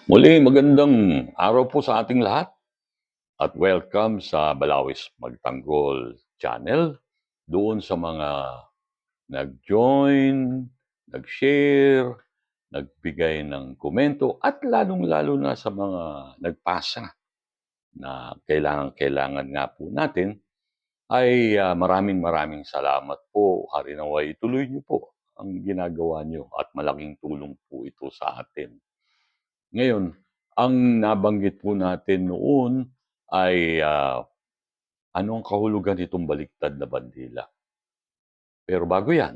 Muli, magandang araw po sa ating lahat at welcome sa Balawis Magtanggol channel. Doon sa mga nag-join, nag-share, nagbigay ng komento at lalong-lalo na sa mga nagpasa na kailangan nga po natin ay maraming salamat po. Harinaway ituloy niyo po ang ginagawa niyo at malaking tulong po ito sa atin. Ngayon, ang nabanggit po natin noon ay ano ang kahulugan nitong baliktad na bandila. Pero bago yan,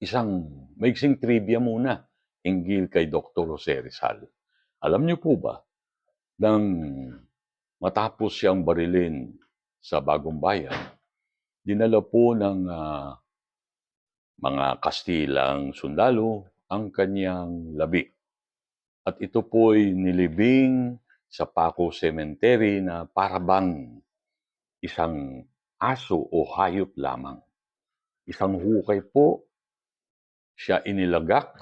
isang maiksing trivia muna hinggil kay Dr. Jose Rizal. Alam niyo po ba, nang matapos siyang barilin sa Bagong Bayan, dinala po ng mga Kastilang sundalo ang kanyang labi. At ito po'y nilibing sa Paco Cemetery na parabang isang aso o hayop lamang. Isang hukay po, siya inilagak,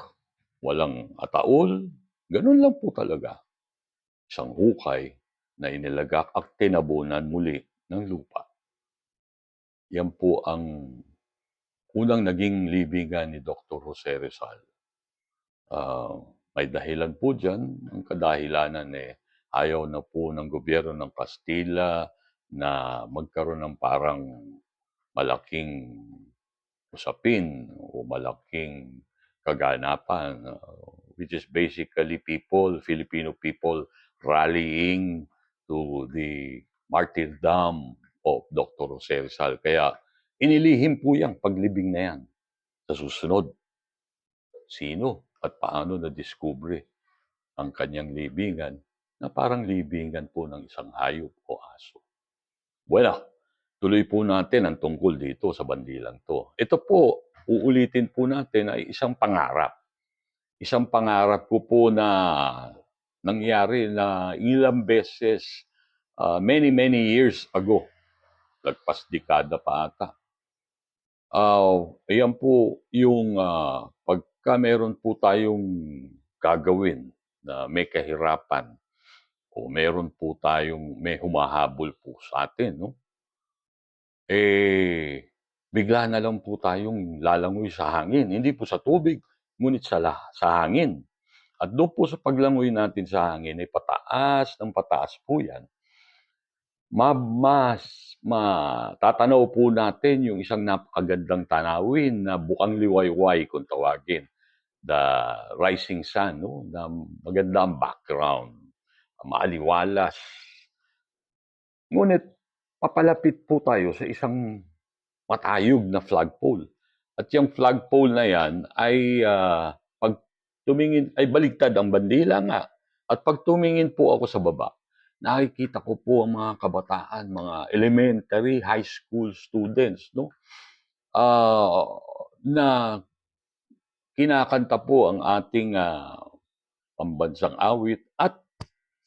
walang ataol, ganun lang po talaga. Isang hukay na inilagak at tinabunan muli ng lupa. Yan po ang unang naging libingan ni Dr. Jose Rizal. May dahilan po dyan. Ang kadahilanan ayaw na po ng gobyerno ng Kastila na magkaroon ng parang malaking usapin o malaking kaganapan, which is basically Filipino people rallying to the martyrdom of Dr. Jose Rizal. Kaya inilihim po yung paglibing na yan. Sa susunod, sino at paano na-discover ang kanyang libingan na parang libingan po ng isang hayop o aso. Bueno, tuloy po natin ang tungkol dito sa bandilang to. Ito po, uulitin po natin ay isang pangarap. Isang pangarap ko po na nangyari na ilang beses, many years ago. Lagpas dekada pa ata. Ayan po yung pagka meron po tayong gagawin na may kahirapan o meron po tayong may humahabol po sa atin, no? Bigla na lang po tayong lalangoy sa hangin. Hindi po sa tubig, ngunit sa hangin. At doon po sa paglangoy natin sa hangin ay pataas ng pataas po yan. Matatanaw po natin yung isang napakagandang tanawin na bukang liwayway kung tawagin. The rising sun, no? Na maganda ang background, maaliwalas. Ngunit papalapit po tayo sa isang matayog na flagpole. At yung flagpole na yan ay pag tumingin, ay baligtad ang bandila nga. At pag tumingin po ako sa baba, nakikita ko po ang mga kabataan, mga elementary, high school students, no? Na kinakanta po ang ating pambansang awit at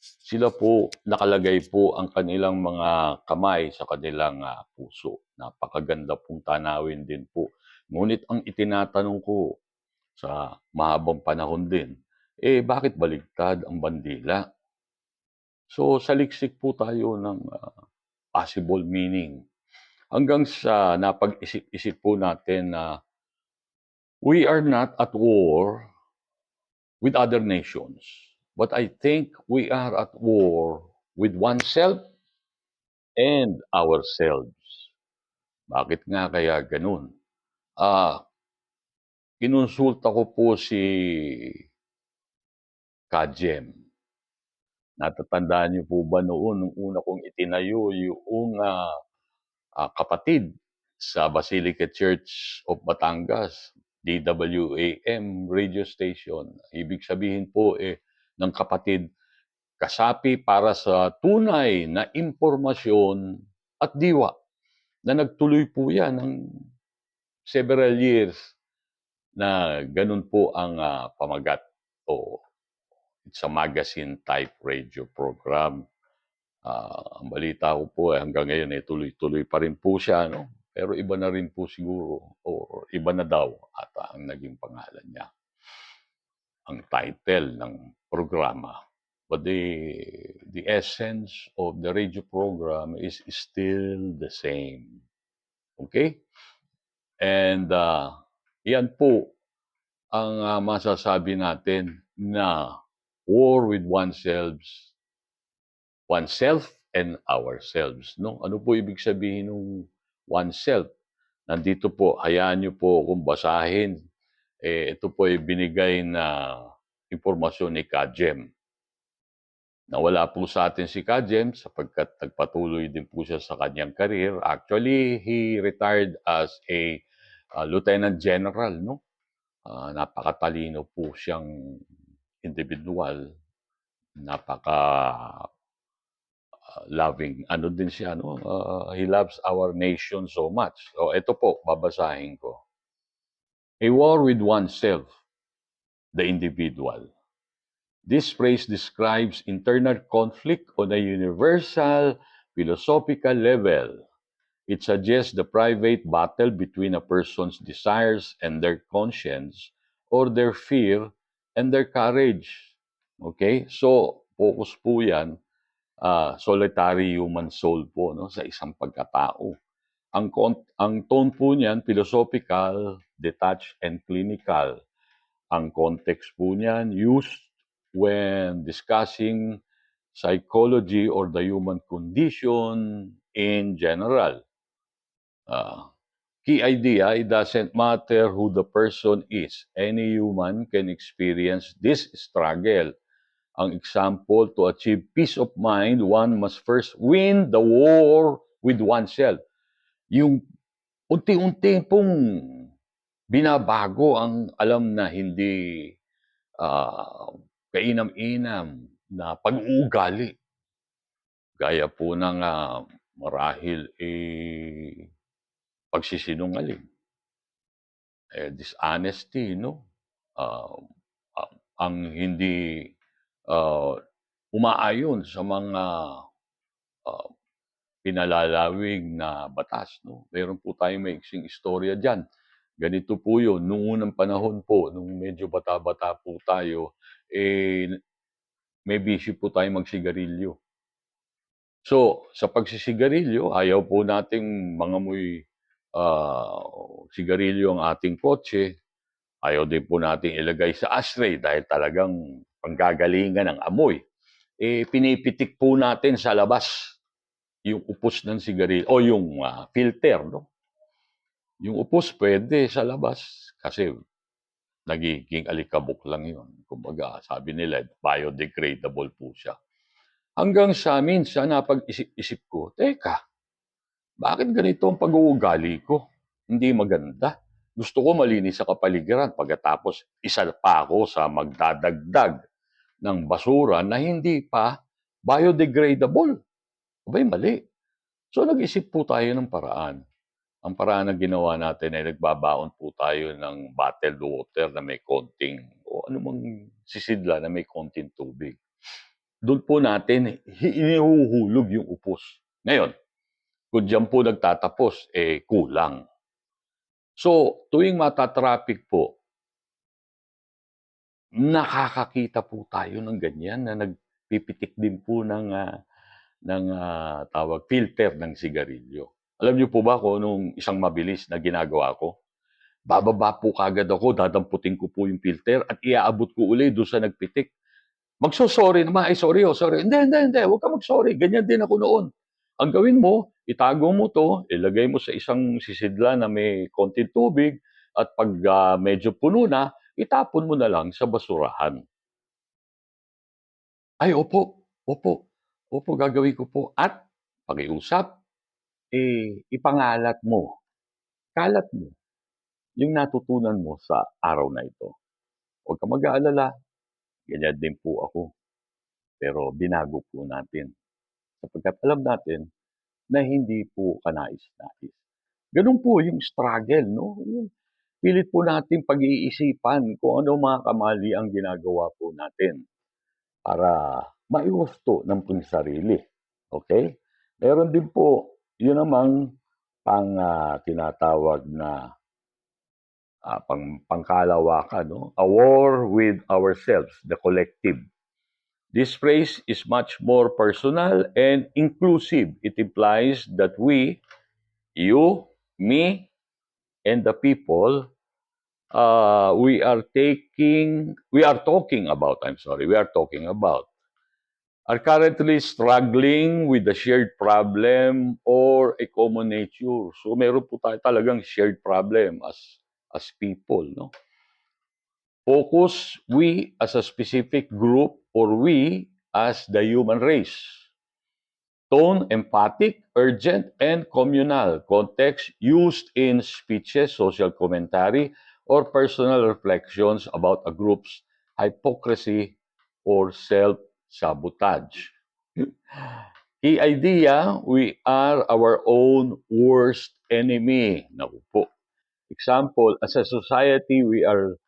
sila po, nakalagay po ang kanilang mga kamay sa kanilang puso. Napakaganda pong tanawin din po. Ngunit ang itinatanong ko sa mahabang panahon din, bakit baligtad ang bandila? So, saliksik po tayo ng possible meaning. Hanggang sa napag-isip-isip po natin na we are not at war with other nations. But I think we are at war with oneself and ourselves. Bakit nga kaya ganun? Kinonsulta ko po si Kajem. Natatandaan niyo po ba noon nung una kong itinayo yung kapatid sa Basilica Church of Batangas, DWAM radio station. Ibig sabihin po ng kapatid, kasapi para sa tunay na impormasyon at diwa na nagtuloy po yan ng several years na ganun po ang pamagat o it's a magazine type radio program. Ang balita ko po hanggang ngayon tuloy-tuloy pa rin po siya, no? Pero iba na rin po siguro o iba na daw ata ang naging pangalan niya. Ang title ng programa. but the essence of the radio program is still the same. Okay? And yan po ang masasabi natin na war with oneself and ourselves. No? Ano po ibig sabihin ng oneself? Nandito po, hayaan niyo po kung basahin. Ito po ay binigay na impormasyon ni Kajem. Nawala po sa atin si Kajem sapagkat nagpatuloy din po siya sa kanyang career. Actually, he retired as a lieutenant general, no? Napakatalino po siyang individual, napaka loving. Ano din siya, no? He loves our nation so much. So ito po, babasahin ko. A war with oneself, the individual. This phrase describes internal conflict on a universal philosophical level. It suggests the private battle between a person's desires and their conscience, or their fear and their courage. Okay? So, focus po yan, solitary human soul po, no, sa isang pagkatao. Ang tone po niyan, philosophical, detached, and clinical. Ang context po niyan, used when discussing psychology or the human condition in general. Key idea, it doesn't matter who the person is. Any human can experience this struggle. Ang example, to achieve peace of mind, one must first win the war with oneself. Yung unti-unti pong binabago ang alam na hindi kainam-inam na pag-uugali. Gaya po ng marahil pagsisinungaling, dishonesty, no? Ang hindi umaayon sa mga pinalalawig na batas, no? Meron po tayong maiksing istorya diyan. Ganito po 'yun, noong unang panahon po, nung medyo bata-bata po tayo, may bisyo po tayong magsigarilyo. So, sa pagsisigarilyo, ayaw po nating mangamoy sigarilyo ang ating kotse. Ayaw din po nating ilagay sa ashtray dahil talagang panggagalingan ng amoy. Pinipitik po natin sa labas yung upos ng sigarilyo o yung filter, no? Yung upos pwede sa labas kasi nagiging alikabok lang yun. Kumbaga, sabi nila, biodegradable po siya. Hanggang sa minsan, napag-isip ko, teka, bakit ganito ang pag-uugali ko? Hindi maganda. Gusto ko malinis sa kapaligiran. Pagkatapos, isa pa ako sa magdadagdag ng basura na hindi pa biodegradable. Abay, mali. So, nag-isip po tayo ng paraan. Ang paraan na ginawa natin ay nagbabaon po tayo ng bottled water na may konting, o anumang sisidla na may konting tubig. Doon po natin inihuhulog yung upos. Ngayon, kung diyan po nagtatapos, kulang. So, tuwing matatraffic po, nakakakita po tayo ng ganyan na nagpipitik din po ng filter ng sigarilyo. Alam niyo po ba kung nung isang mabilis na ginagawa ko? Bababa po kagad ako, dadamputin ko po yung filter at iaabot ko uli doon sa nagpitik. Magso-sorry naman, sorry, sorry. Hindi, huwag ka mag-sorry. Ganyan din ako noon. Ang gawin mo, itago mo to, ilagay mo sa isang sisidla na may konting tubig, at pag medyo puno na, itapon mo na lang sa basurahan. Ay, opo, opo, opo, gagawin ko po. At pakiusap, ipangalat mo, kalat mo, yung natutunan mo sa araw na ito. Huwag ka mag-aalala, ganyan din po ako. Pero binago po natin. Sapagkat alam natin na hindi po kanais-nais. Ganun po yung struggle, no? Yung pilit po natin pag-iisipan kung ano mga kamali ang ginagawa po natin para maiwasto ng sarili. Okay? Meron din po, yun namang tinatawag na pangkalawakan, no? A war with ourselves, the collective. This phrase is much more personal and inclusive. It implies that we, you, me, and the people we are talking about are currently struggling with a shared problem or a common nature. So meron po tayo talagang shared problem as people, no? Focus we as a specific group or we as the human race. Tone, emphatic, urgent, and communal. Context used in speeches, social commentary, or personal reflections about a group's hypocrisy or self-sabotage. Key idea, we are our own worst enemy. Naku po. Example, as a society, we are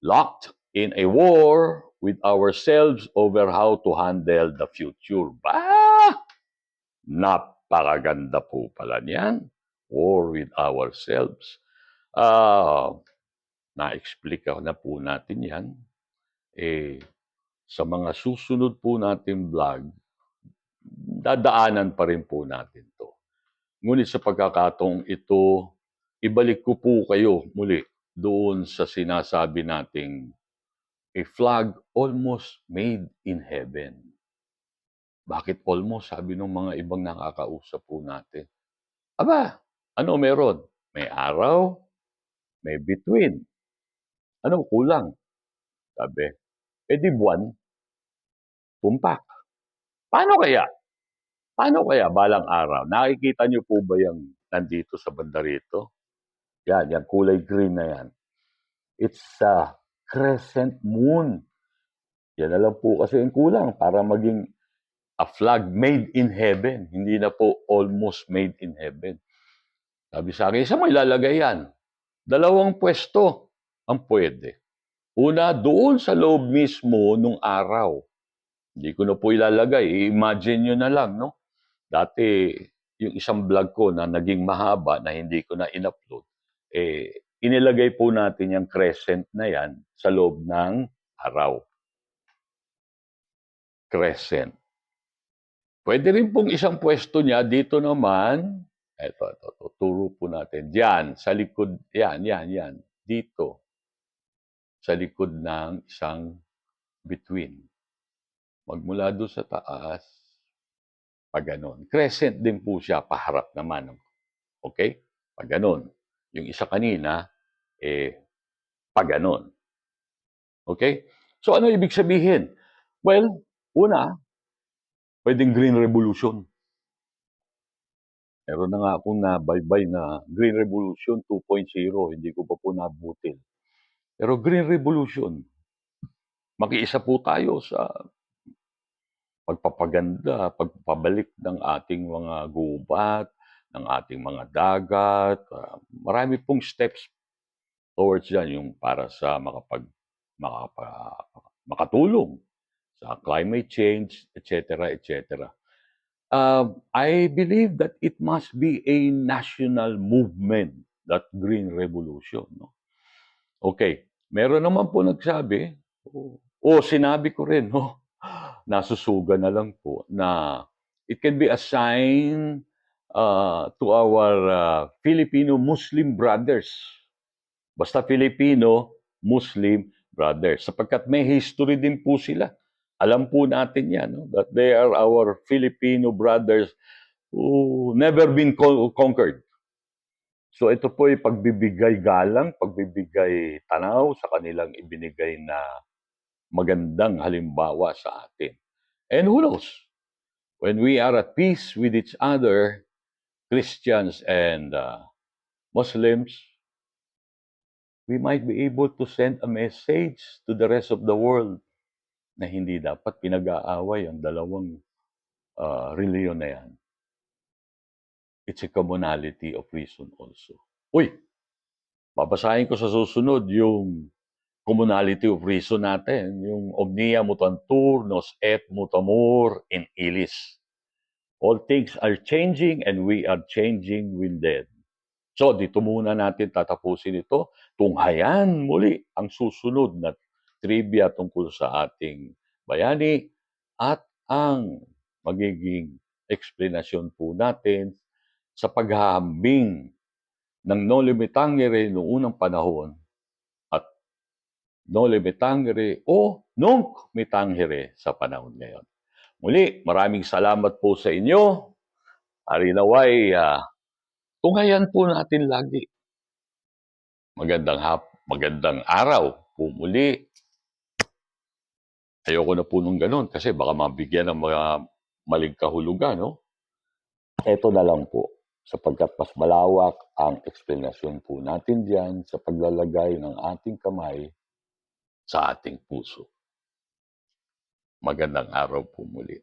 locked in a war with ourselves over how to handle the future. Bah! Napakaganda po pala niyan. War with ourselves. Ah, na-explica na po natin yan. Eh, sa mga susunod po natin vlog, dadaanan pa rin po natin to. Ngunit sa pagkakataong ito, ibalik ko po kayo muli doon sa sinasabi nating a flag almost made in heaven. Bakit almost? Sabi ng mga ibang nakakausap po natin. Aba, ano meron? May araw, may between. Ano kulang? Sabi. Eh di buwan, tumpak. Paano kaya? Paano kaya balang araw? Nakikita niyo po ba yung nandito sa banda rito? Yan, yung kulay green na yan. It's a crescent moon. Yan na lang po kasi yung kulang para maging a flag made in heaven. Hindi na po almost made in heaven. Sabi sa akin, saan mo ilalagay yan? 2 pwesto ang pwede. Una, doon sa loob mismo nung araw. Hindi ko na po ilalagay. I-imagine nyo na lang, no? Dati, yung isang vlog ko na naging mahaba na hindi ko na in-upload, inilagay po natin yung crescent na yan sa loob ng araw. Crescent. Pwede rin pong isang pwesto niya dito naman. Ito, turo po natin. Diyan, sa likod, yan. Dito, sa likod ng isang between. Magmula doon sa taas, pag ganon. Crescent din po siya, paharap naman. Okay? Pag ganon. Yung isa kanina, pag ganon. Okay? So ano ibig sabihin? Well, una, pwedeng Green Revolution. Meron na nga akong nabaybay na Green Revolution 2.0, hindi ko pa po nabutin. Pero Green Revolution, makiisa po tayo sa pagpapaganda, pagpapabalik ng ating mga gubat, ng ating mga dagat. Marami pong steps towards yan, yung para sa makatulong sa climate change, etc., etc. I believe that it must be a national movement, that Green Revolution. No? Okay, meron naman po nagsabi, sinabi ko rin, no? Nasusuga na lang po, na it can be a sign to our Filipino Muslim brothers. Basta Filipino Muslim brothers. Sapagkat may history din po sila. Alam po natin yan, no? That they are our Filipino brothers who never been conquered. So ito po ay pagbibigay galang, pagbibigay tanaw sa kanilang ibinigay na magandang halimbawa sa atin. And who knows, when we are at peace with each other, Christians and Muslims, we might be able to send a message to the rest of the world na hindi dapat pinag-aaway ang dalawang reliyon na yan. It's a commonality of reason also. Uy, babasahin ko sa susunod yung commonality of reason natin, yung omnia mutantur, nos et mutamur in illis. All things are changing and we are changing with them. So, dito muna natin tatapusin ito. Tunghayan muli ang susunod na trivia tungkol sa ating bayani. at ang magiging eksplanasyon po natin sa paghahambing ng Noli Me Tangere noong unang panahon at Noli Me Tangere o Nunc Me Tangere sa panahon ngayon. Muli, maraming salamat po sa inyo. Ari naway, tunghayan po natin lagi. Magandang araw po muli. Ayoko na po nung gano'n kasi baka mabigyan ng mga maling kahulugan, no? Ito na lang po, sapagkat mas malawak ang eksplanasyon po natin diyan sa paglalagay ng ating kamay sa ating puso. Magandang araw po muli.